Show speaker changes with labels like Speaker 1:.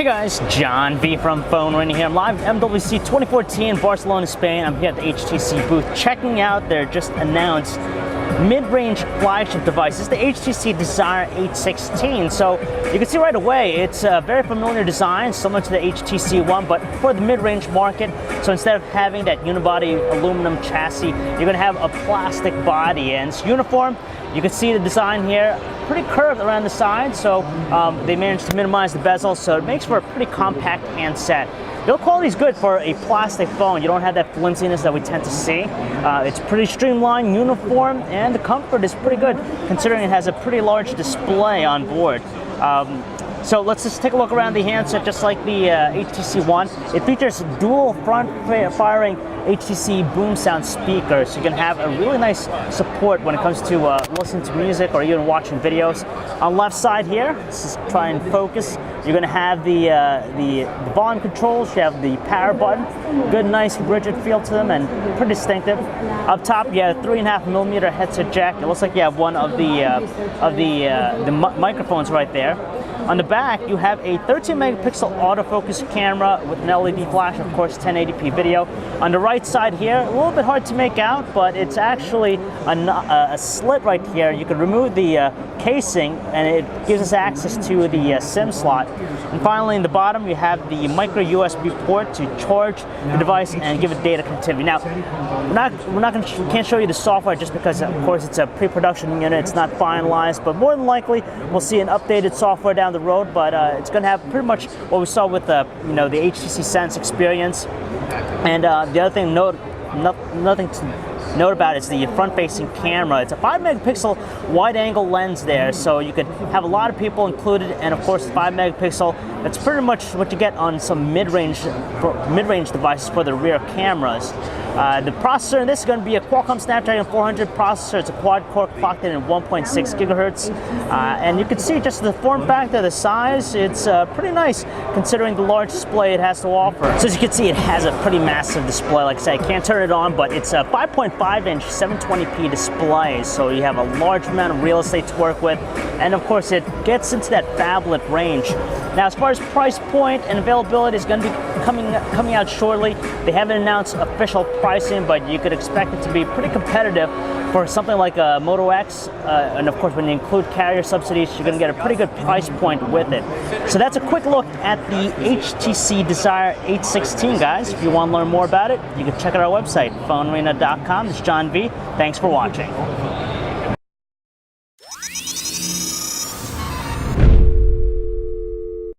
Speaker 1: Hey guys, John V from Phone Arena here. I'm live at MWC 2014 Barcelona, Spain. I'm here at the HTC booth checking out their just announced mid-range flagship device. It's the HTC Desire 816. So you can see right away, it's a very familiar design, similar to the HTC One, but for the mid-range market. So instead of having that unibody aluminum chassis, you're going to have a plastic body, and it's uniform. You can see the design here, pretty curved around the side, so they managed to minimize the bezel, so it makes for a pretty compact handset. Build quality is good for a plastic phone. You don't have that flimsiness that we tend to see. It's pretty streamlined, uniform, and the comfort is pretty good, considering it has a pretty large display on board. So let's just take a look around the handset, just like the HTC One. It features dual front-firing HTC boom sound speakers. So you can have a really nice support when it comes to listening to music or even watching videos. On the left side here, let's just try and focus. You're going to have the volume controls. You have the power button. Good, nice, rigid feel to them, and pretty distinctive. Up top, you have a 3.5mm headset jack. It looks like you have one of the microphones right there. On the back, you have a 13-megapixel autofocus camera with an LED flash, of course, 1080p video. On the right side here, a little bit hard to make out, but it's actually a slit right here. You can remove the casing, and it gives us access to the SIM slot. And finally, in the bottom, you have the micro USB port to charge the device and give it data connectivity. Now, we can't show you the software just because, of course, it's a pre-production unit. It's not finalized, but more than likely, we'll see an updated software down the road. But it's going to have pretty much what we saw with the HTC Sense experience. And the other thing, nothing to note about is the front-facing camera. It's a 5-megapixel wide-angle lens there, so you could have a lot of people included, and of course, 5-megapixel. That's pretty much what you get on some mid-range devices for the rear cameras. The processor in this is going to be a Qualcomm Snapdragon 400 processor. It's a quad-core clocked in at 1.6 gigahertz, and you can see just the form factor, the size. It's pretty nice considering the large display it has to offer. So as you can see, it has a pretty massive display. Like I said, I can't turn it on, but it's a 5.5-inch 720p display, so you have a large amount of real estate to work with, and of course, it gets into that phablet range. Now, as far as price point and availability is going to be coming out shortly. They haven't announced official pricing, but you could expect it to be pretty competitive for something like a Moto X, and of course when you include carrier subsidies, you're going to get a pretty good price point with it. So that's a quick look at the HTC Desire 816, guys. If you want to learn more about it, you can check out our website, phonearena.com. This is John V. Thanks for watching.